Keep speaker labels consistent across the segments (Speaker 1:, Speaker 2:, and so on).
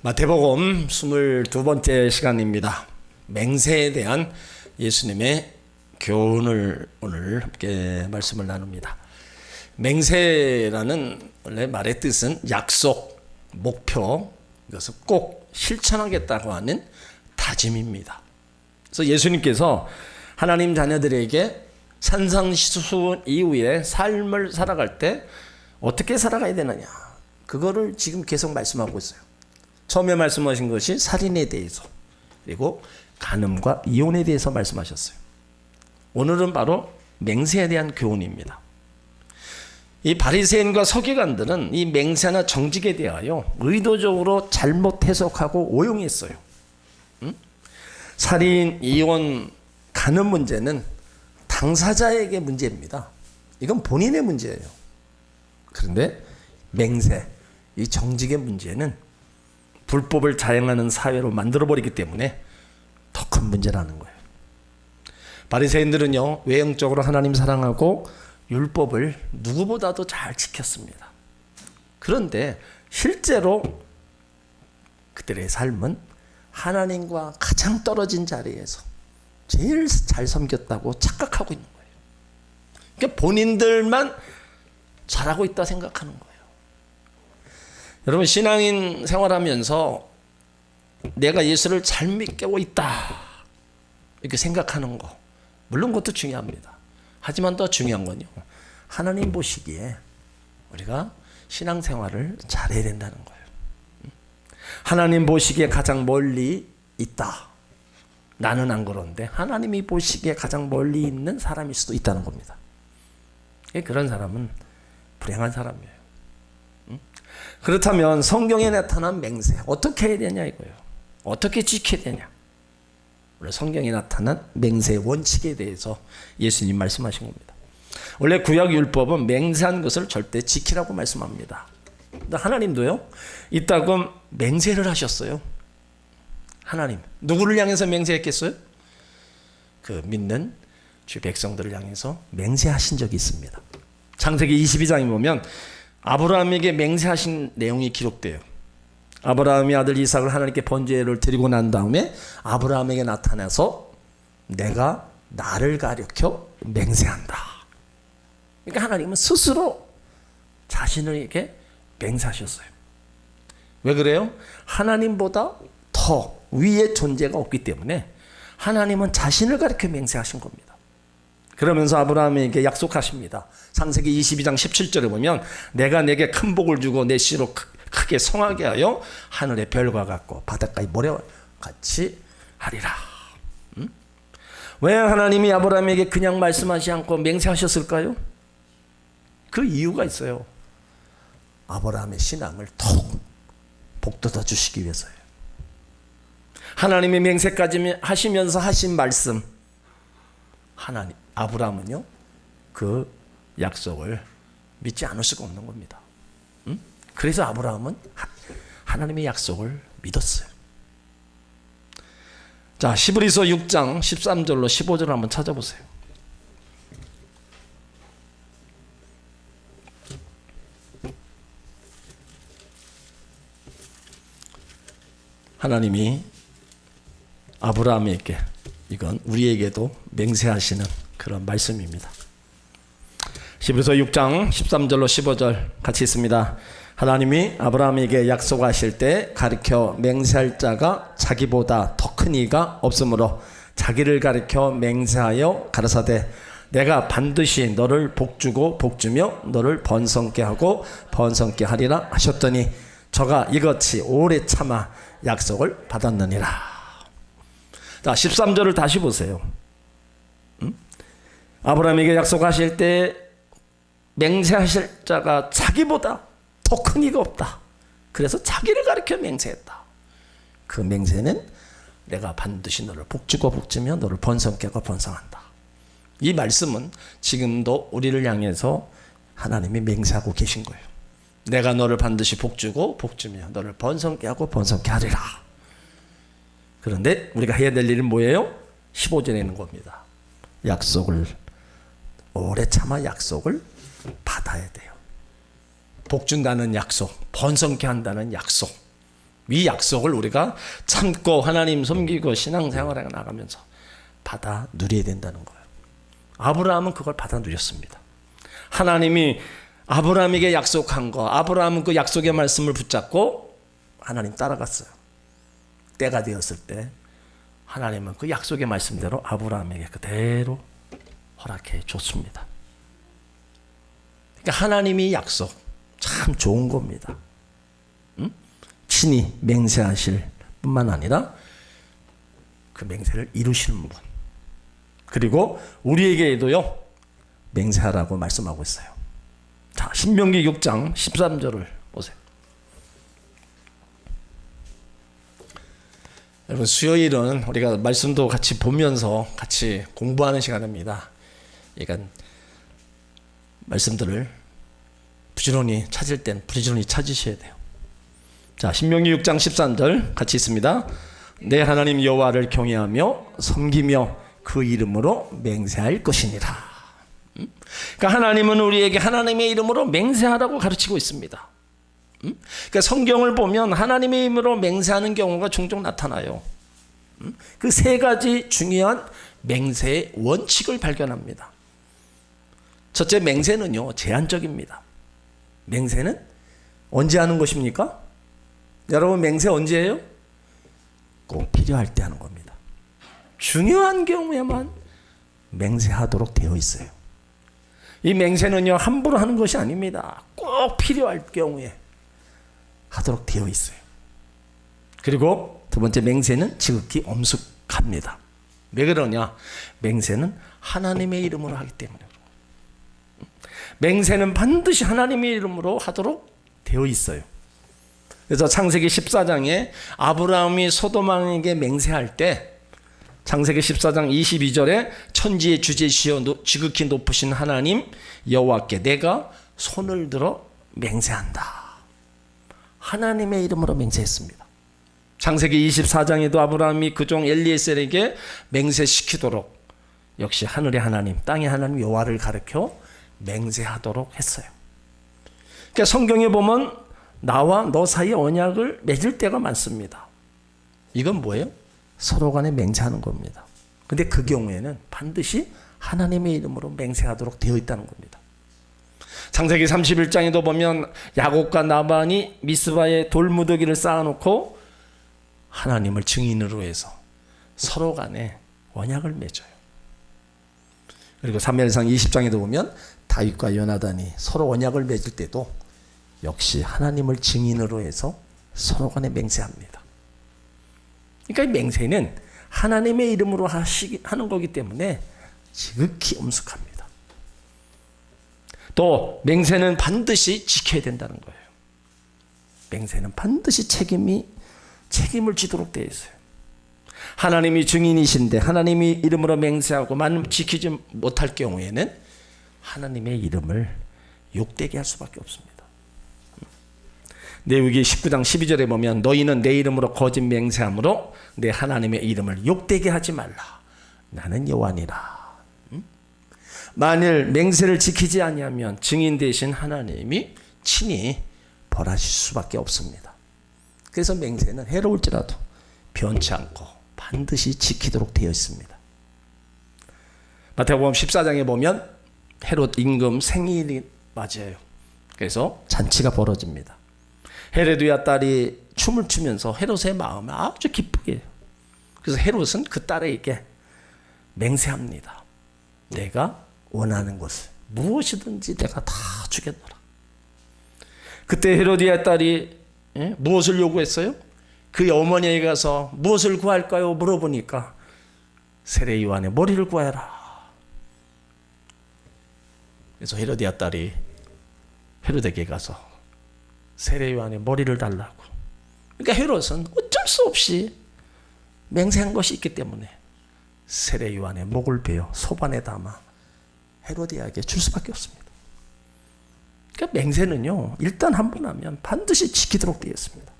Speaker 1: 마태복음 22번째 시간입니다. 맹세에 대한 예수님의 교훈을 오늘 함께 말씀을 나눕니다. 맹세라는 원래 말의 뜻은 약속, 목표, 이것을 꼭 실천하겠다고 하는 다짐입니다. 그래서 예수님께서 하나님 자녀들에게 산상수훈 이후에 삶을 살아갈 때 어떻게 살아가야 되느냐, 그거를 지금 계속 말씀하고 있어요. 처음에 말씀하신 것이 살인에 대해서, 그리고 간음과 이혼에 대해서 말씀하셨어요. 오늘은 바로 맹세에 대한 교훈입니다. 이 바리새인과 서기관들은 이 맹세나 정직에 대하여 의도적으로 잘못 해석하고 오용했어요. 살인, 이혼, 간음 문제는 당사자에게 문제입니다. 이건 본인의 문제예요. 그런데 맹세, 이 정직의 문제는 불법을 자행하는 사회로 만들어버리기 때문에 더 큰 문제라는 거예요. 바리새인들은요, 외형적으로 하나님 사랑하고 율법을 누구보다도 잘 지켰습니다. 그런데 실제로 그들의 삶은 하나님과 가장 떨어진 자리에서 제일 잘 섬겼다고 착각하고 있는 거예요. 그러니까 본인들만 잘하고 있다 생각하는 거예요. 여러분, 신앙인 생활하면서 내가 예수를 잘 믿고 있다 이렇게 생각하는 거, 물론 그것도 중요합니다. 하지만 더 중요한 건요, 하나님 보시기에 우리가 신앙생활을 잘해야 된다는 거예요. 하나님 보시기에 가장 멀리 있다. 나는 안 그런데 하나님이 보시기에 가장 멀리 있는 사람일 수도 있다는 겁니다. 그런 사람은 불행한 사람이에요. 그렇다면 성경에 나타난 맹세 어떻게 해야 되냐 이거예요. 어떻게 지켜야 되냐. 원래 성경에 나타난 맹세의 원칙에 대해서 예수님 말씀하신 겁니다. 원래 구약 율법은 맹세한 것을 절대 지키라고 말씀합니다. 근데 하나님도요, 이따금 맹세를 하셨어요. 하나님, 누구를 향해서 맹세했겠어요? 그 믿는 주 백성들을 향해서 맹세하신 적이 있습니다. 창세기 22장에 보면 아브라함에게 맹세하신 내용이 기록돼요. 아브라함이 아들 이삭을 하나님께 번제를 드리고 난 다음에 아브라함에게 나타나서 내가 나를 가리켜 맹세한다. 그러니까 하나님은 스스로 자신에게 맹세하셨어요. 왜 그래요? 하나님보다 더 위의 존재가 없기 때문에 하나님은 자신을 가리켜 맹세하신 겁니다. 그러면서 아브라함에게 약속하십니다. 창세기 22장 17절에 보면 내가 내게 큰 복을 주고 내 씨로 크게 성하게 하여 하늘의 별과 같고 바닷가의 모래와 같이 하리라. 왜 하나님이 아브라함에게 그냥 말씀하지 않고 맹세하셨을까요? 그 이유가 있어요. 아브라함의 신앙을 더욱 복돋아 주시기 위해서예요. 하나님의 맹세까지 하시면서 하신 말씀, 하나님, 아브라함은요, 그 약속을 믿지 않을 수가 없는 겁니다. 그래서 아브라함은 하나님의 약속을 믿었어요. 자, 히브리서 6장 13절로 15절 한번 찾아보세요. 하나님이 아브라함에게, 이건 우리에게도 맹세하시는 그런 말씀입니다. 히브리서 6장 13절로 15절 같이 있습니다. 하나님이 아브라함에게 약속하실 때 가리켜 맹세할 자가 자기보다 더 큰 이가 없으므로 자기를 가리켜 맹세하여 가라사대 내가 반드시 너를 복주고 복주며 너를 번성케 하고 번성케 하리라 하셨더니 저가 이같이 오래 참아 약속을 받았느니라. 자, 13절을 다시 보세요. 아브라함에게 약속하실 때 맹세하실 자가 자기보다 더 큰 이가 없다. 그래서 자기를 가리켜 맹세했다. 그 맹세는 내가 반드시 너를 복주고 복주며 너를 번성케 하고 번성한다. 이 말씀은 지금도 우리를 향해서 하나님이 맹세하고 계신 거예요. 내가 너를 반드시 복주고 복주며 너를 번성케 하고 번성케 하리라. 그런데 우리가 해야 될 일은 뭐예요? 15절에 있는 겁니다. 약속을 오래 참아 약속을 받아야 돼요. 복준다는 약속, 번성케 한다는 약속, 이 약속을 우리가 참고 하나님 섬기고 신앙생활에 나가면서 받아 누려야 된다는 거예요. 아브라함은 그걸 받아 누렸습니다. 하나님이 아브라함에게 약속한 거, 아브라함은 그 약속의 말씀을 붙잡고 하나님 따라갔어요. 때가 되었을 때 하나님은 그 약속의 말씀대로 아브라함에게 그대로 허락해 줬습니다. 그러니까 하나님이 약속 참 좋은 겁니다. 친히 맹세하실 뿐만 아니라 그 맹세를 이루시는 분, 그리고 우리에게도요 맹세하라고 말씀하고 있어요. 자, 신명기 6장 13절을 보세요. 여러분, 수요일은 우리가 말씀도 같이 보면서 같이 공부하는 시간입니다. 그러니까 말씀들을 부지런히 찾을 땐 부지런히 찾으셔야 돼요. 자, 신명기 6장 13절 같이 있습니다. 내 하나님 여호와를 경외하며 섬기며 그 이름으로 맹세할 것이니라. 그러니까 하나님은 우리에게 하나님의 이름으로 맹세하라고 가르치고 있습니다. 그러니까 성경을 보면 하나님의 이름으로 맹세하는 경우가 종종 나타나요. 그 세 가지 중요한 맹세의 원칙을 발견합니다. 첫째, 맹세는요 제한적입니다. 맹세는 언제 하는 것입니까? 여러분, 맹세 언제 해요? 꼭 필요할 때 하는 겁니다. 중요한 경우에만 맹세하도록 되어 있어요. 이 맹세는요 함부로 하는 것이 아닙니다. 꼭 필요할 경우에 하도록 되어 있어요. 그리고 두 번째, 맹세는 지극히 엄숙합니다. 왜 그러냐? 맹세는 하나님의 이름으로 하기 때문에. 맹세는 반드시 하나님의 이름으로 하도록 되어 있어요. 그래서 창세기 14장에 아브라함이 소돔왕에게 맹세할 때 창세기 14장 22절에 천지의 주제시여 지극히 높으신 하나님 여호와께 내가 손을 들어 맹세한다. 하나님의 이름으로 맹세했습니다. 창세기 24장에도 아브라함이 그종 엘리에셀에게 맹세시키도록 역시 하늘의 하나님, 땅의 하나님 여호와를 가르쳐 맹세하도록 했어요. 그러니까 성경에 보면 나와 너 사이에 언약을 맺을 때가 많습니다. 이건 뭐예요? 서로 간에 맹세하는 겁니다. 근데 그 경우에는 반드시 하나님의 이름으로 맹세하도록 되어 있다는 겁니다. 창세기 31장에도 보면 야곱과 나반이 미스바에 돌무더기를 쌓아놓고 하나님을 증인으로 해서 서로 간에 언약을 맺어요. 그리고 사무엘상 20장에도 보면 다윗과 요나단이 서로 언약을 맺을 때도 역시 하나님을 증인으로 해서 서로 간에 맹세합니다. 그러니까 이 맹세는 하나님의 이름으로 하는 거기 때문에 지극히 엄숙합니다. 또 맹세는 반드시 지켜야 된다는 거예요. 맹세는 반드시 책임을 지도록 되어 있어요. 하나님이 증인이신데 하나님이 이름으로 맹세하고 지키지 못할 경우에는 하나님의 이름을 욕되게 할 수밖에 없습니다. 레위기 19장 12절에 보면 너희는 내 이름으로 거짓 맹세함으로 내 하나님의 이름을 욕되게 하지 말라. 나는 여호와니라. 만일 맹세를 지키지 아니하면 증인 되신 하나님이 친히 벌하실 수밖에 없습니다. 그래서 맹세는 해로울지라도 변치 않고 반드시 지키도록 되어 있습니다. 마태복음 14장에 보면 헤롯 임금 생일이 맞아요. 그래서 잔치가 벌어집니다. 헤로디아 딸이 춤을 추면서 헤롯의 마음을 아주 기쁘게 해요. 그래서 헤롯은 그 딸에게 맹세합니다. 내가 원하는 것을 무엇이든지 내가 다 주겠노라. 그때 헤로디아 딸이 무엇을 요구했어요? 그의 어머니에게 가서 무엇을 구할까요? 물어보니까 세례 요한의 머리를 구해라. 그래서 헤로디아 딸이 헤롯에게 가서 세례 요한의 머리를 달라고. 그러니까 헤롯은 어쩔 수 없이 맹세한 것이 있기 때문에 세례 요한의 목을 베어 소반에 담아 헤로디아에게 줄 수밖에 없습니다. 그러니까 맹세는요 일단 한 번 하면 반드시 지키도록 되어 있습니다.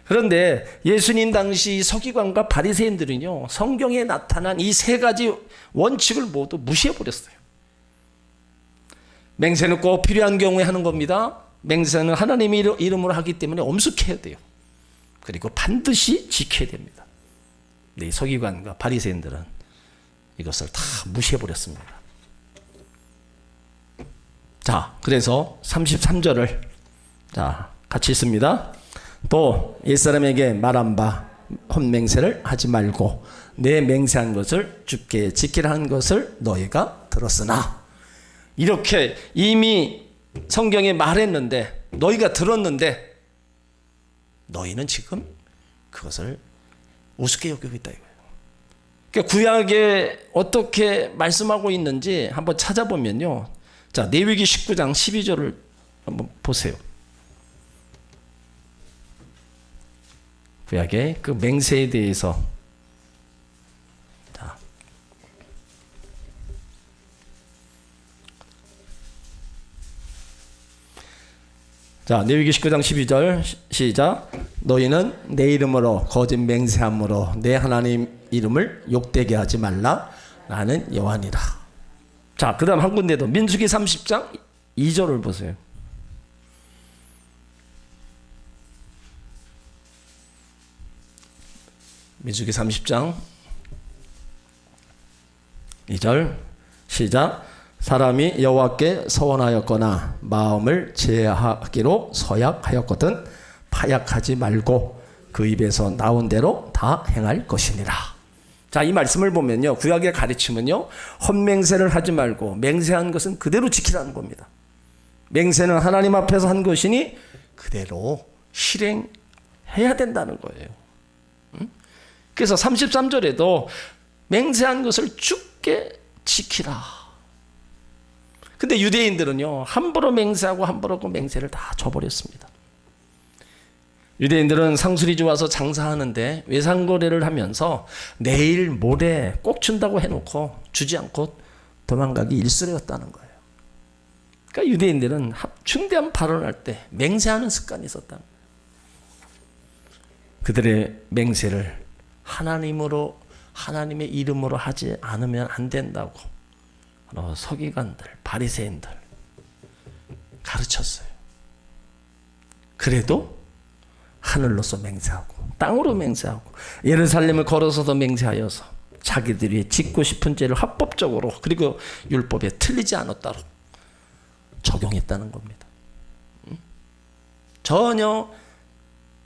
Speaker 1: 그런데 예수님 당시 서기관과 바리새인들은요 성경에 나타난 이 세 가지 원칙을 모두 무시해버렸어요. 맹세는 꼭 필요한 경우에 하는 겁니다. 맹세는 하나님의 이름으로 하기 때문에 엄숙해야 돼요. 그리고 반드시 지켜야 됩니다. 네, 서기관과 바리새인들은 이것을 다 무시해버렸습니다. 자, 그래서 33절을 자 같이 있습니다. 또 옛사람에게 말한 바 혼맹세를 하지 말고 내 맹세한 것을 주께 지키라 한 것을 너희가 들었으나, 이렇게 이미 성경에 말했는데 너희가 들었는데 너희는 지금 그것을 우습게 여기고 있다 이거예요. 그러니까 구약에 어떻게 말씀하고 있는지 한번 찾아보면요. 자, 레위기 19장 12절을 한번 보세요. 구약의 그 맹세에 대해서 자, 레위기 19장 12절 시작. 너희는 내 이름으로 거짓 맹세함으로 내 하나님 이름을 욕되게 하지 말라. 나는 여호와니라. 자, 그 다음 한 군데 더 민수기 30장 2절을 보세요. 민수기 30장 2절 시작. 사람이 여호와께 서원하였거나 마음을 제하기로 서약하였거든 파약하지 말고 그 입에서 나온 대로 다 행할 것이니라. 자, 이 말씀을 보면요, 구약의 가르침은요, 헛맹세를 하지 말고 맹세한 것은 그대로 지키라는 겁니다. 맹세는 하나님 앞에서 한 것이니 그대로 실행해야 된다는 거예요. 그래서 33절에도 맹세한 것을 주께 지키라. 근데 유대인들은요, 함부로 맹세하고 함부로 그 맹세를 다 줘버렸습니다. 유대인들은 상술이 좋아서 장사하는데 외상거래를 하면서 내일 모레 꼭 준다고 해놓고 주지 않고 도망가기 일쑤였다는 거예요. 그러니까 유대인들은 중대한 발언할 때 맹세하는 습관이 있었다는 거예요. 그들의 맹세를 하나님의 이름으로 하지 않으면 안 된다고 서기관들, 바리새인들 가르쳤어요. 그래도 하늘로서 맹세하고 땅으로 맹세하고 예루살렘을 걸어서도 맹세하여서 자기들이 짓고 싶은 죄를 합법적으로 그리고 율법에 틀리지 않았다로 적용했다는 겁니다. 전혀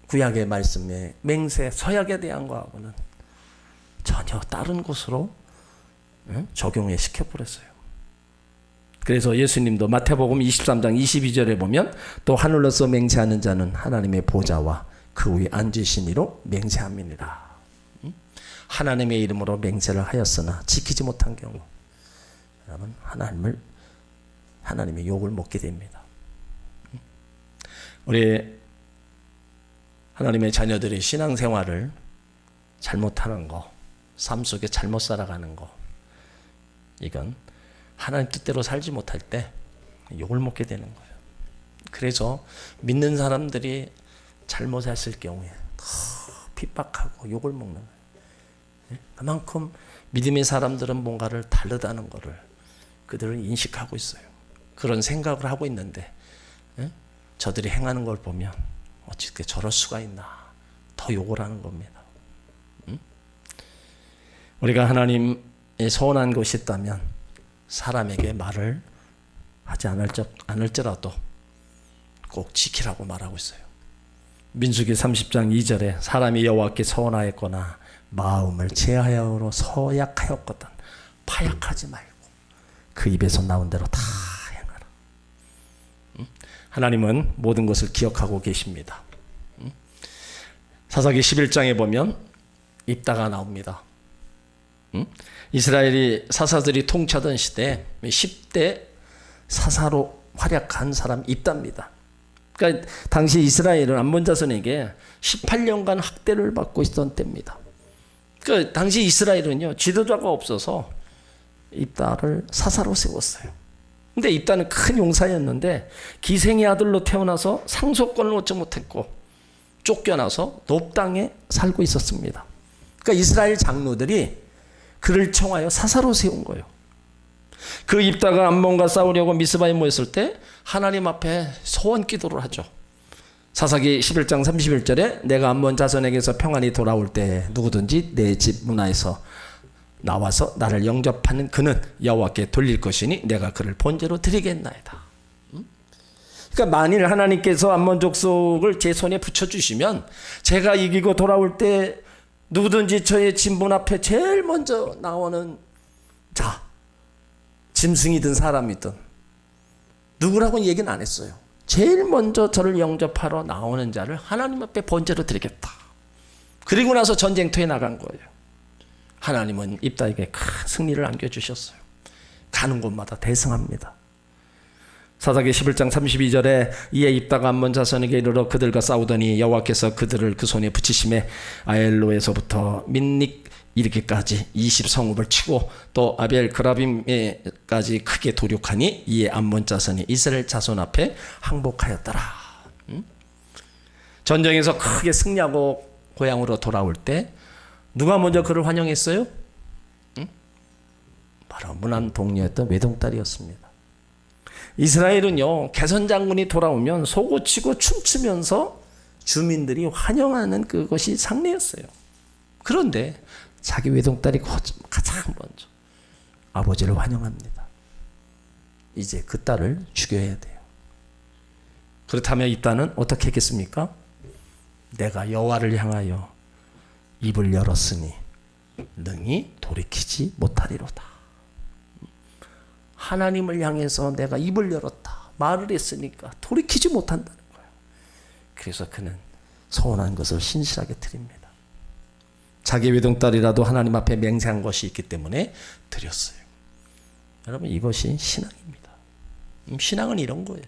Speaker 1: 구약의 말씀에 맹세, 서약에 대한 거하고는 전혀 다른 곳으로 적용해 시켜버렸어요. 그래서 예수님도 마태복음 23장 22절에 보면 또 하늘로서 맹세하는 자는 하나님의 보좌와 그 위에 앉으신 이로 맹세함이니라. 하나님의 이름으로 맹세를 하였으나 지키지 못한 경우 여러분 하나님의 욕을 먹게 됩니다. 우리 하나님의 자녀들이 신앙생활을 잘못하는 거, 삶 속에 잘못 살아가는 거, 이건 하나님 뜻대로 살지 못할 때 욕을 먹게 되는 거예요. 그래서 믿는 사람들이 잘못했을 경우에 더 핍박하고 욕을 먹는 거예요. 그만큼 믿음의 사람들은 뭔가를 다르다는 것을 그들은 인식하고 있어요. 그런 생각을 하고 있는데 저들이 행하는 걸 보면 어떻게 저럴 수가 있나 더 욕을 하는 겁니다. 우리가 하나님의 소원한 것이 있다면 사람에게 말을 하지 않을지라도 꼭 지키라고 말하고 있어요. 민수기 30장 2절에 사람이 여호와께 서원하였거나 마음을 제하여로 서약하였거든 파약하지 말고 그 입에서 나온 대로 다 행하라. 하나님은 모든 것을 기억하고 계십니다. 사사기 11장에 보면 입다가 나옵니다. 이스라엘이 사사들이 통치하던 시대에 10대 사사로 활약한 사람 입다입니다. 그러니까 당시 이스라엘은 암몬 자손에게 18년간 학대를 받고 있던 때입니다. 그러니까 당시 이스라엘은요, 지도자가 없어서 입다를 사사로 세웠어요. 근데 입다는 큰 용사였는데 기생의 아들로 태어나서 상속권을 얻지 못했고 쫓겨나서 높당에 살고 있었습니다. 그러니까 이스라엘 장로들이 그를 청하여 사사로 세운 거예요. 그 입다가 암몬과 싸우려고 미스바에 모였을 때 하나님 앞에 소원 기도를 하죠. 사사기 11장 31절에 내가 암몬 자손에게서 평안이 돌아올 때 누구든지 내 집 문화에서 나와서 나를 영접하는 그는 여호와께 돌릴 것이니 내가 그를 번제로 드리겠나이다. 그러니까 만일 하나님께서 암몬 족속을 제 손에 붙여주시면 제가 이기고 돌아올 때 누구든지 저의 집 문 앞에 제일 먼저 나오는 자, 짐승이든 사람이든 누구라고는 얘기는 안 했어요. 제일 먼저 저를 영접하러 나오는 자를 하나님 앞에 번제로 드리겠다. 그리고 나서 전쟁터에 나간 거예요. 하나님은 입다에게 큰 승리를 안겨주셨어요. 가는 곳마다 대승합니다. 사사기 11장 32절에 이에 입다가 암몬 자손에게 이르러 그들과 싸우더니 여호와께서 그들을 그 손에 붙이심에 아엘로에서부터 민닉 이르기까지 20성읍을 치고 또 아벨 그라빔에까지 크게 도륙하니 이에 암몬 자손이 이스라엘 자손 앞에 항복하였더라. 전쟁에서 크게 승리하고 고향으로 돌아올 때 누가 먼저 그를 환영했어요? 바로 무난 동료였던 외동딸이었습니다. 이스라엘은요, 개선 장군이 돌아오면 소고치고 춤추면서 주민들이 환영하는 그것이 상례였어요. 그런데 자기 외동딸이 가장 먼저 아버지를 환영합니다. 이제 그 딸을 죽여야 돼요. 그렇다면 이 딸은 어떻게 했겠습니까? 내가 여호와를 향하여 입을 열었으니 능히 돌이키지 못하리로다. 하나님을 향해서 내가 입을 열었다. 말을 했으니까 돌이키지 못한다는 거예요. 그래서 그는 서운한 것을 신실하게 드립니다. 자기 외동딸이라도 하나님 앞에 맹세한 것이 있기 때문에 드렸어요. 여러분, 이것이 신앙입니다. 신앙은 이런 거예요.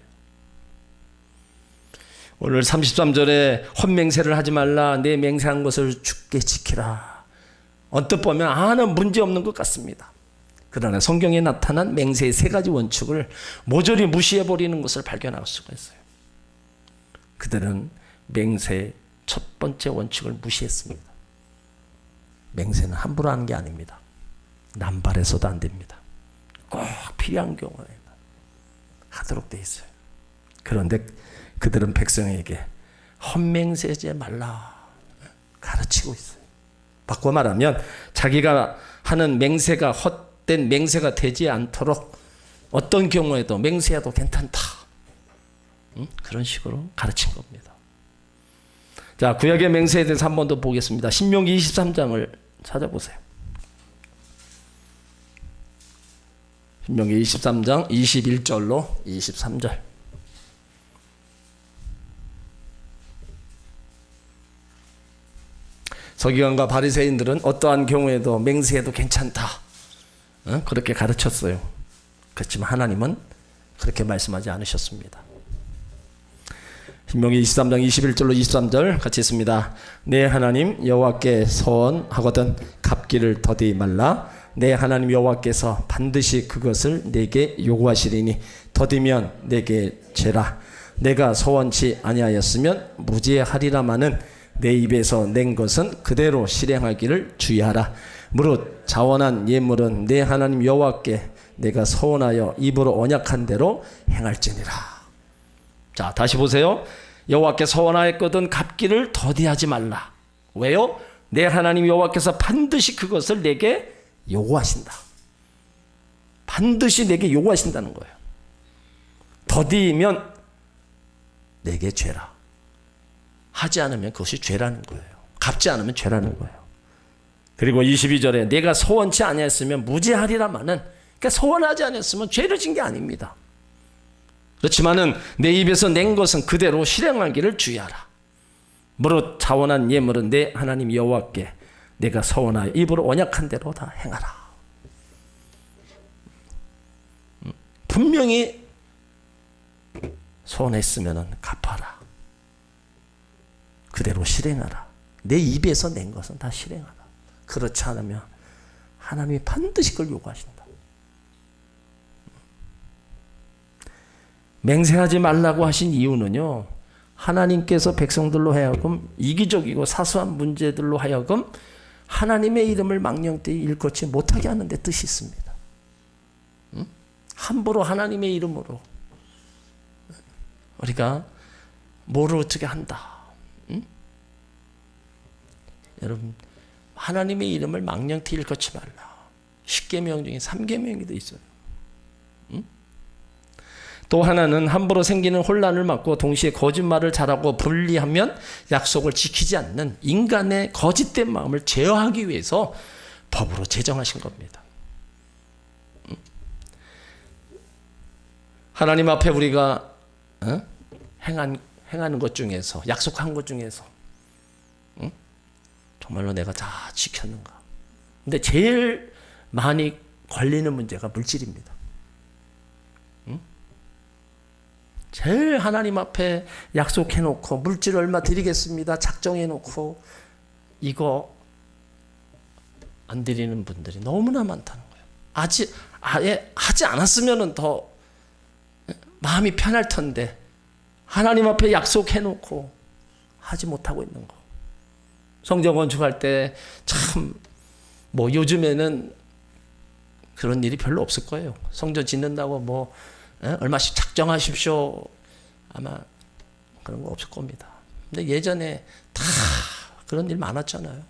Speaker 1: 오늘 33절에 헛맹세를 하지 말라. 내 맹세한 것을 굳게 지키라. 언뜻 보면 아는 문제 없는 것 같습니다. 그러나 성경에 나타난 맹세의 세 가지 원칙을 모조리 무시해버리는 것을 발견할 수가 있어요. 그들은 맹세의 첫 번째 원칙을 무시했습니다. 맹세는 함부로 하는 게 아닙니다. 남발해서도 안 됩니다. 꼭 필요한 경우에 하도록 돼 있어요. 그런데 그들은 백성에게 헛맹세하지 말라 가르치고 있어요. 바꿔 말하면 자기가 하는 맹세가 헛된 맹세가 되지 않도록 어떤 경우에도 맹세해도 괜찮다. 그런 식으로 가르친 겁니다. 자, 구약의 맹세에 대해서 한 번 더 보겠습니다. 신명기 23장을 찾아보세요. 신명기 23장 21절로 23절. 서기관과 바리새인들은 어떠한 경우에도 맹세해도 괜찮다. 그렇게 가르쳤어요. 그렇지만 하나님은 그렇게 말씀하지 않으셨습니다. 신명기 23장 21절로 23절 같이 있습니다. 내 하나님 여호와께 서원하거든 갚기를 더디 말라. 내 하나님 여호와께서 반드시 그것을 내게 요구하시리니 더디면 내게 죄라. 내가 서원치 아니하였으면 무죄하리라마는 내 입에서 낸 것은 그대로 실행하기를 주의하라. 무릇 자원한 예물은 내 하나님 여호와께 내가 서원하여 입으로 언약한 대로 행할지니라. 자, 다시 보세요. 여호와께 서원하였거든 갚기를 더디하지 말라. 왜요? 내 하나님 여호와께서 반드시 그것을 내게 요구하신다. 반드시 내게 요구하신다는 거예요. 더디면 내게 죄라. 하지 않으면 그것이 죄라는 거예요. 갚지 않으면 죄라는 거예요. 그리고 22절에 내가 서원치 아니했으면 무죄하리라마는, 그러니까 서원하지 않았으면 죄를 진 게 아닙니다. 그렇지만은 내 입에서 낸 것은 그대로 실행하기를 주의하라. 무릇 자원한 예물은 내 하나님 여호와께 내가 서원하여 입으로 언약한 대로 다 행하라. 분명히 서원했으면 갚아라. 그대로 실행하라. 내 입에서 낸 것은 다 실행하라. 그렇지 않으면 하나님이 반드시 그걸 요구하신다. 맹세하지 말라고 하신 이유는요, 하나님께서 백성들로 하여금 이기적이고 사소한 문제들로 하여금 하나님의 이름을 망령되이 일컫지 못하게 하는 데 뜻이 있습니다. 함부로 하나님의 이름으로 우리가 뭐를 어떻게 한다. 응? 여러분, 하나님의 이름을 망령되이 일컫지 말라. 10계명 중에 3계명이 더 있어요. 응? 또 하나는 함부로 생기는 혼란을 막고 동시에 거짓말을 잘하고 분리하면 약속을 지키지 않는 인간의 거짓된 마음을 제어하기 위해서 법으로 제정하신 겁니다. 하나님 앞에 우리가 행하는 것 중에서, 약속한 것 중에서 정말로 내가 다 지켰는가. 근데 제일 많이 걸리는 문제가 물질입니다. 제일 하나님 앞에 약속해놓고 물질 얼마 드리겠습니다 작정해놓고 이거 안 드리는 분들이 너무나 많다는 거예요. 아예 하지 않았으면 더 마음이 편할 텐데 하나님 앞에 약속해놓고 하지 못하고 있는 거. 성전 건축할 때 참 뭐 요즘에는 그런 일이 별로 없을 거예요. 성전 짓는다고 뭐 얼마씩 작정하십시오. 아마 그런 거 없을 겁니다. 근데 예전에 다 그런 일 많았잖아요.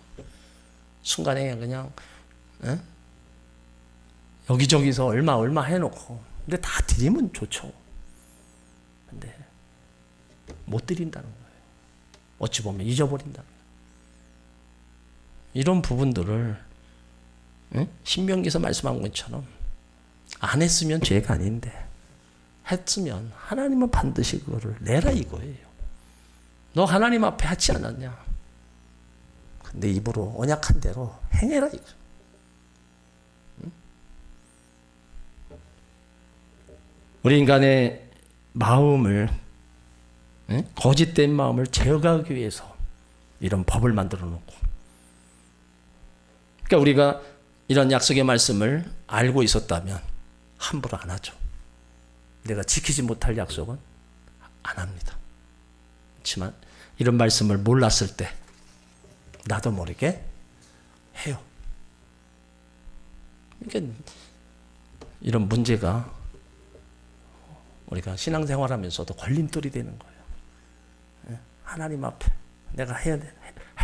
Speaker 1: 순간에 그냥 여기저기서 얼마 해놓고 근데 다 드리면 좋죠. 근데 못 드린다는 거예요. 어찌 보면 잊어버린다는 거예요. 이런 부분들을 신명기에서 말씀한 것처럼 안 했으면 죄가 아닌데 했으면 하나님은 반드시 그거를 내라 이거예요. 너 하나님 앞에 하지 않았냐? 근데 입으로 언약한 대로 행해라 이거. 우리 인간의 마음을 거짓된 마음을 제어하기 위해서 이런 법을 만들어 놓고, 그러니까 우리가 이런 약속의 말씀을 알고 있었다면 함부로 안 하죠. 내가 지키지 못할 약속은 안 합니다. 그렇지만 이런 말씀을 몰랐을 때 나도 모르게 해요. 그러니까 이런 문제가 우리가 신앙생활하면서도 걸림돌이 되는 거예요. 하나님 앞에 내가 할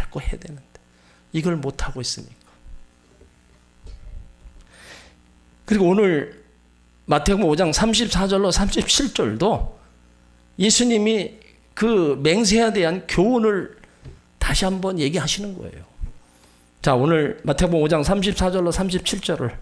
Speaker 1: 거 해야 되는데 이걸 못하고 있으니까. 그리고 오늘 마태복음 5장 34절로 37절도 예수님이 그 맹세에 대한 교훈을 다시 한번 얘기하시는 거예요. 자, 오늘 마태복음 5장 34절로 37절을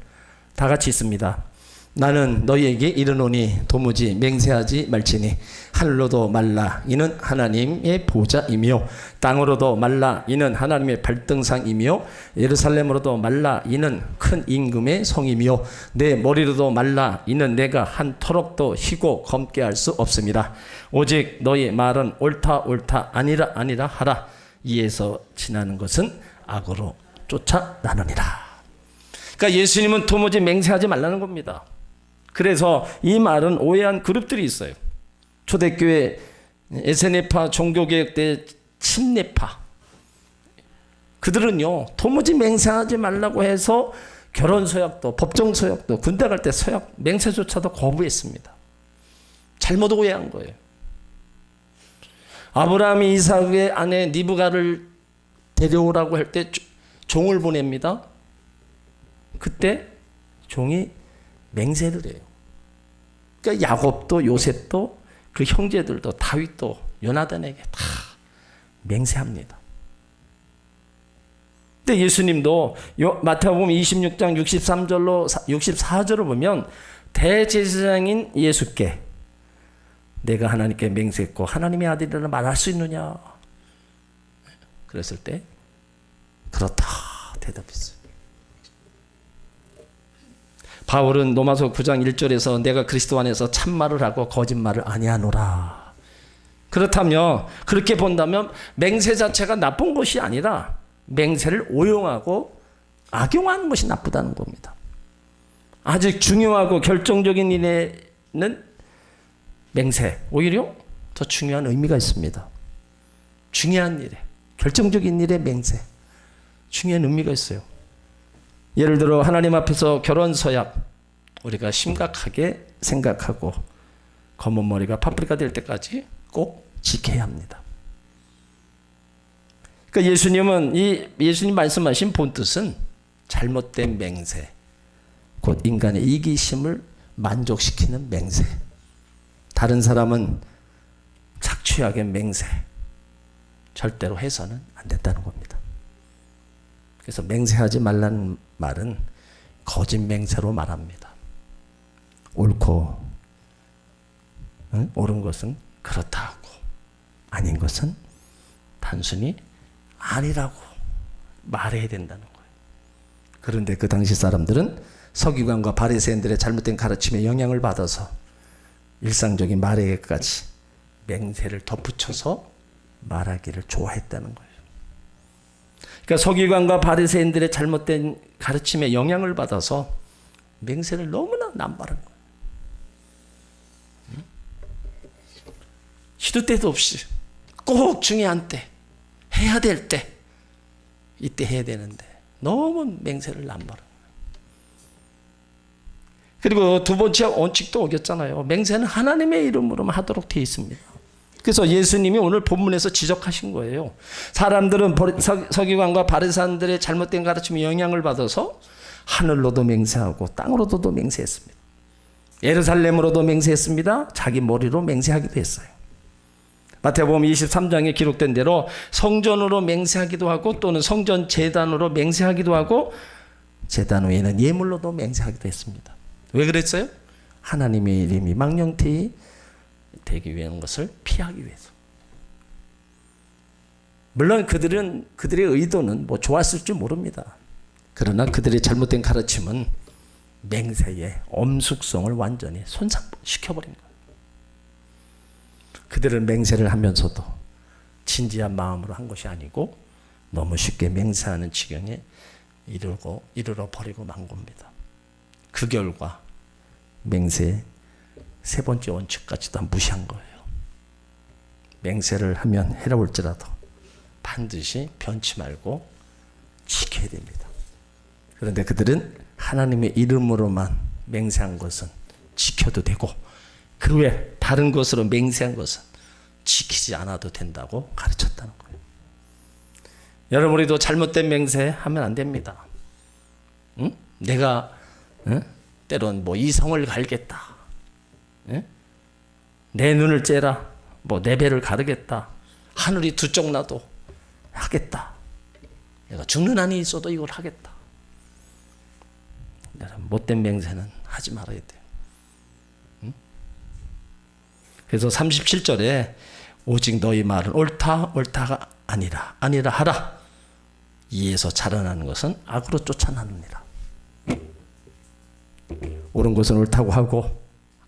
Speaker 1: 다 같이 읽습니다. 나는 너희에게 이르노니 도무지 맹세하지 말지니 하늘로도 말라 이는 하나님의 보좌이며 땅으로도 말라 이는 하나님의 발등상이며 예루살렘으로도 말라 이는 큰 임금의 성이며 내 머리로도 말라 이는 내가 한 터럭도 희고 검게 할 수 없습니다. 오직 너희 말은 옳다 아니라 하라. 이에서 지나는 것은 악으로 쫓아나느니라. 그러니까 예수님은 도무지 맹세하지 말라는 겁니다. 그래서 이 말은 오해한 그룹들이 있어요. 초대교회 에세네파 종교개혁대 침례파, 그들은요 도무지 맹세하지 말라고 해서 결혼 서약도 법정 서약도 군대 갈 때 서약 맹세조차도 거부했습니다. 잘못 오해한 거예요. 아브라함이 이삭의 아내 리브가를 데려오라고 할 때 종을 보냅니다. 그때 종이 맹세를 해요. 그러니까 야곱도 요셉도 그 형제들도 다윗도 요나단에게 다 맹세합니다. 근데 예수님도 마태복음 26장 63절로 64절을 보면 대제사장인 예수께 내가 하나님께 맹세했고 하나님의 아들이라 말할 수 있느냐 그랬을 때 그렇다 대답했어요. 바울은 로마서 9장 1절에서 내가 그리스도 안에서 참말을 하고 거짓말을 아니하노라. 그렇다면 그렇게 본다면 맹세 자체가 나쁜 것이 아니라 맹세를 오용하고 악용하는 것이 나쁘다는 겁니다. 아직 중요하고 결정적인 일에는 맹세 오히려 더 중요한 의미가 있습니다. 중요한 일에 결정적인 일에 맹세 중요한 의미가 있어요. 예를 들어 하나님 앞에서 결혼 서약 우리가 심각하게 생각하고 검은 머리가 파프리카 될 때까지 꼭 지켜야 합니다. 그러니까 예수님 말씀하신 본뜻은 잘못된 맹세, 곧 인간의 이기심을 만족시키는 맹세, 다른 사람은 착취하게 맹세, 절대로 해서는 안 된다는 겁니다. 그래서 맹세하지 말라는 말은 거짓 맹세로 말합니다. 옳고 옳은 것은 그렇다 하고 아닌 것은 단순히 아니라고 말해야 된다는 거예요. 그런데 그 당시 사람들은 서기관과 바리새인들의 잘못된 가르침에 영향을 받아서 일상적인 말에게까지 맹세를 덧붙여서 말하기를 좋아했다는 거예요. 그러니까 서기관과 바리새인들의 잘못된 가르침에 영향을 받아서 맹세를 너무나 남발한 거예요. 시도 때도 없이 꼭 중요한 때, 해야 될 때, 이때 해야 되는데 너무 맹세를 남발한 거예요. 그리고 두 번째 원칙도 어겼잖아요. 맹세는 하나님의 이름으로만 하도록 되어 있습니다. 그래서 예수님이 오늘 본문에서 지적하신 거예요. 사람들은 서기관과 바리새인들의 잘못된 가르침에 영향을 받아서 하늘로도 맹세하고 땅으로도 맹세했습니다. 예루살렘으로도 맹세했습니다. 자기 머리로 맹세하기도 했어요. 마태복음 23장에 기록된 대로 성전으로 맹세하기도 하고 또는 성전 제단으로 맹세하기도 하고 제단 외에는 예물로도 맹세하기도 했습니다. 왜 그랬어요? 하나님의 이름이 망령되이 되기 위한 것을 피하기 위해서. 물론 그들의 의도는 좋았을 줄 모릅니다. 그러나 그들의 잘못된 가르침은 맹세의 엄숙성을 완전히 손상시켜버린 거예요. 그들은 맹세를 하면서도 진지한 마음으로 한 것이 아니고 너무 쉽게 맹세하는 지경에 이르러 버리고 만 겁니다. 그 결과 맹세의 세 번째 원칙까지도 무시한 거예요. 맹세를 하면 해로울지라도 반드시 변치 말고 지켜야 됩니다. 그런데 그들은 하나님의 이름으로만 맹세한 것은 지켜도 되고 그 외 다른 것으로 맹세한 것은 지키지 않아도 된다고 가르쳤다는 거예요. 여러분, 우리도 잘못된 맹세하면 안 됩니다. 응? 내가 때론 이성을 갈겠다, 내 눈을 째라, 내 배를 가르겠다, 하늘이 두 쪽 나도 하겠다, 내가 죽는 한이 있어도 이걸 하겠다. 못된 맹세는 하지 말아야 돼요. 그래서 37절에 오직 너희 말은 옳다가 아니라 하라. 이에서 자라나는 것은 악으로 쫓아나느니라. 옳은 것은 옳다고 하고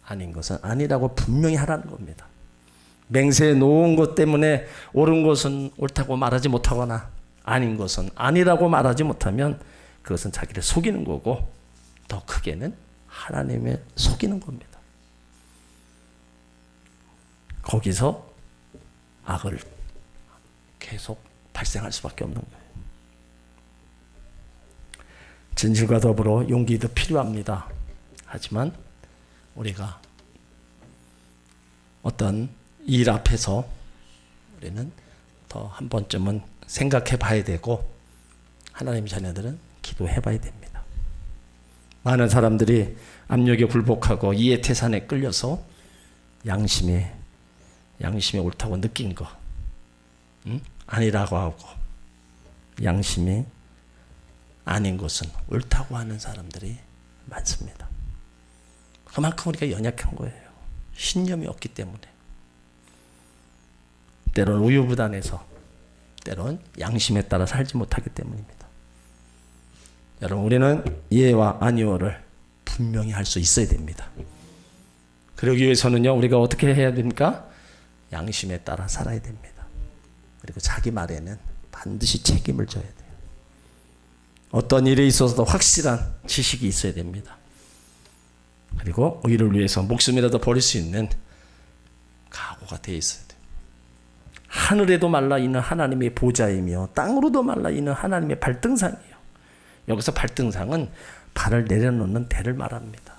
Speaker 1: 아닌 것은 아니라고 분명히 하라는 겁니다. 맹세에 놓은 것 때문에 옳은 것은 옳다고 말하지 못하거나 아닌 것은 아니라고 말하지 못하면 그것은 자기를 속이는 거고 더 크게는 하나님을 속이는 겁니다. 거기서 악을 계속 발생할 수밖에 없는 거예요. 진실과 더불어 용기도 필요합니다. 하지만 우리가 어떤 일 앞에서 우리는 더 한 번쯤은 생각해 봐야 되고 하나님 자녀들은 기도해 봐야 됩니다. 많은 사람들이 압력에 굴복하고 이해태산에 끌려서 양심이 옳다고 느낀 거 아니라고 하고 양심이 아닌 것은 옳다고 하는 사람들이 많습니다. 그만큼 우리가 연약한 거예요. 신념이 없기 때문에. 때론 우유부단해서 때론 양심에 따라 살지 못하기 때문입니다. 여러분, 우리는 예와 아니오를 분명히 할 수 있어야 됩니다. 그러기 위해서는요, 우리가 어떻게 해야 됩니까? 양심에 따라 살아야 됩니다. 그리고 자기 말에는 반드시 책임을 져야 돼요. 어떤 일에 있어서도 확실한 지식이 있어야 됩니다. 그리고 의를 위해서 목숨이라도 버릴 수 있는 각오가 되어 있어야 돼요. 하늘에도 말라 있는 하나님의 보좌이며 땅으로도 말라 있는 하나님의 발등상이에요. 여기서 발등상은 발을 내려놓는 대를 말합니다.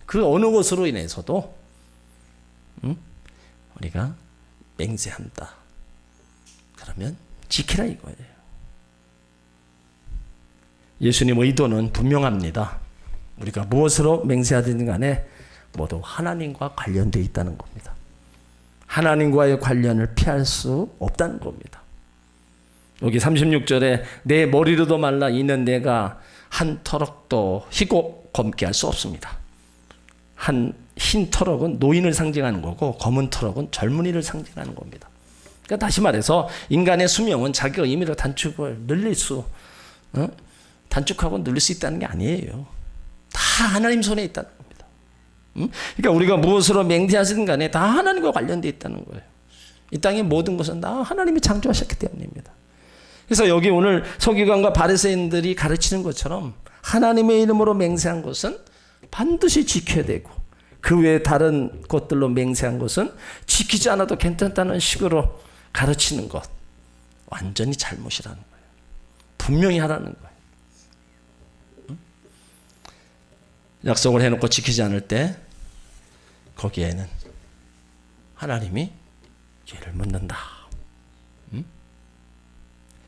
Speaker 1: 그 어느 것으로 인해서도 우리가 맹세한다. 그러면 지키라 이거예요. 예수님 의도는 분명합니다. 우리가 무엇으로 맹세하든 간에 모두 하나님과 관련되어 있다는 겁니다. 하나님과의 관련을 피할 수 없다는 겁니다. 여기 36절에 내 머리로도 말라 이는 내가 한 터럭도 희고 검게 할 수 없습니다. 한 흰 터럭은 노인을 상징하는 거고 검은 터럭은 젊은이를 상징하는 겁니다. 그러니까 다시 말해서 인간의 수명은 자기가 임의로 단축하고 늘릴 수 있다는 게 아니에요. 다 하나님 손에 있다는 겁니다. 그러니까 우리가 무엇으로 맹세하시든 간에 다 하나님과 관련되어 있다는 거예요. 이 땅의 모든 것은 다 하나님이 창조하셨기 때문입니다. 그래서 여기 오늘 서기관과 바리새인들이 가르치는 것처럼 하나님의 이름으로 맹세한 것은 반드시 지켜야 되고 그 외에 다른 것들로 맹세한 것은 지키지 않아도 괜찮다는 식으로 가르치는 것 완전히 잘못이라는 거예요. 분명히 하라는 거예요. 약속을 해놓고 지키지 않을 때 거기에는 하나님이 죄를 묻는다.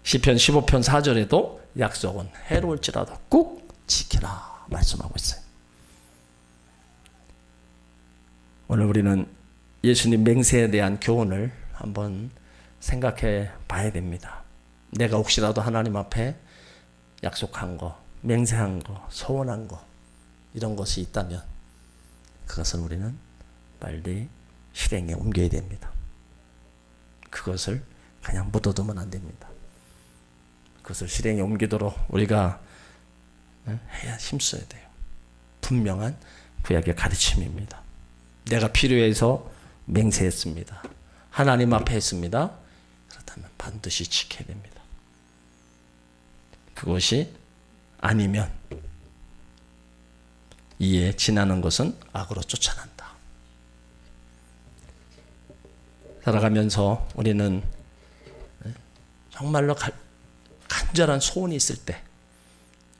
Speaker 1: 시편 15편 4절에도 약속은 해로울지라도 꼭 지키라 말씀하고 있어요. 오늘 우리는 예수님 맹세에 대한 교훈을 한번 생각해 봐야 됩니다. 내가 혹시라도 하나님 앞에 약속한 거, 맹세한 거, 소원한 거 이런 것이 있다면 그것을 우리는 빨리 실행에 옮겨야 됩니다. 그것을 그냥 묻어두면 안 됩니다. 그것을 실행에 옮기도록 우리가 해야 힘써야 돼요. 분명한 구약의 가르침입니다. 내가 필요해서 맹세했습니다. 하나님 앞에 했습니다. 그렇다면 반드시 지켜야 됩니다. 그것이 아니면 이에 지나는 것은 악으로 쫓아난다. 살아가면서 우리는 정말로 간절한 소원이 있을 때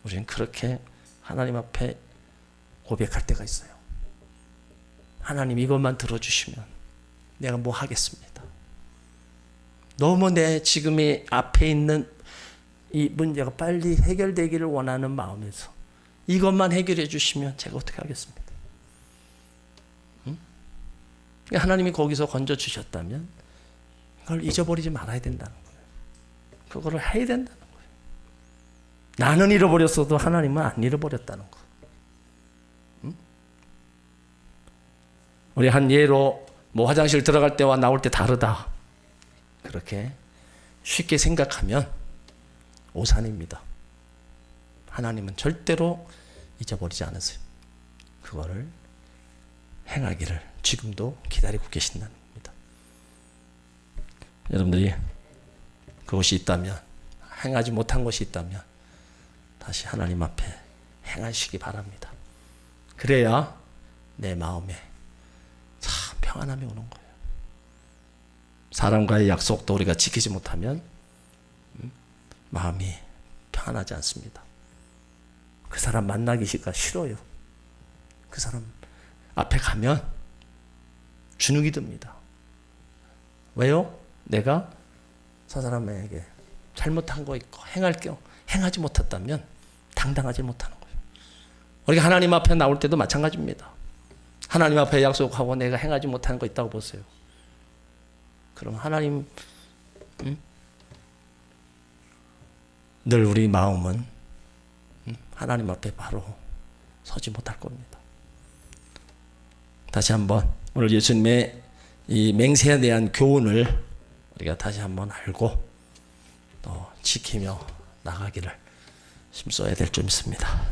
Speaker 1: 우리는 그렇게 하나님 앞에 고백할 때가 있어요. 하나님 이것만 들어주시면 내가 뭐 하겠습니다. 너무 내 지금의 앞에 있는 이 문제가 빨리 해결되기를 원하는 마음에서 이것만 해결해 주시면 제가 어떻게 하겠습니까? 하나님이 거기서 건져주셨다면 그걸 잊어버리지 말아야 된다는 거예요. 그거를 해야 된다는 거예요. 나는 잃어버렸어도 하나님은 안 잃어버렸다는 거. 우리 한 예로 뭐 화장실 들어갈 때와 나올 때 다르다. 그렇게 쉽게 생각하면 오산입니다. 하나님은 절대로 잊어버리지 않으세요. 그거를 행하기를 지금도 기다리고 계신다는 겁니다. 여러분들이 그것이 있다면, 행하지 못한 것이 있다면 다시 하나님 앞에 행하시기 바랍니다. 그래야 내 마음에 참 평안함이 오는 거예요. 사람과의 약속도 우리가 지키지 못하면 마음이 평안하지 않습니다. 그 사람 만나기가 싫어요. 그 사람 앞에 가면 주눅이 듭니다. 왜요? 내가 저 사람에게 잘못한 거 있고 행하지 못했다면 당당하지 못하는 거예요. 우리가 하나님 앞에 나올 때도 마찬가지입니다. 하나님 앞에 약속하고 내가 행하지 못하는 거 있다고 보세요. 그럼 하나님 늘 우리 마음은 하나님 앞에 바로 서지 못할 겁니다. 다시 한번 오늘 예수님의 이 맹세에 대한 교훈을 우리가 다시 한번 알고 또 지키며 나가기를 힘써야 될 줄 믿습니다.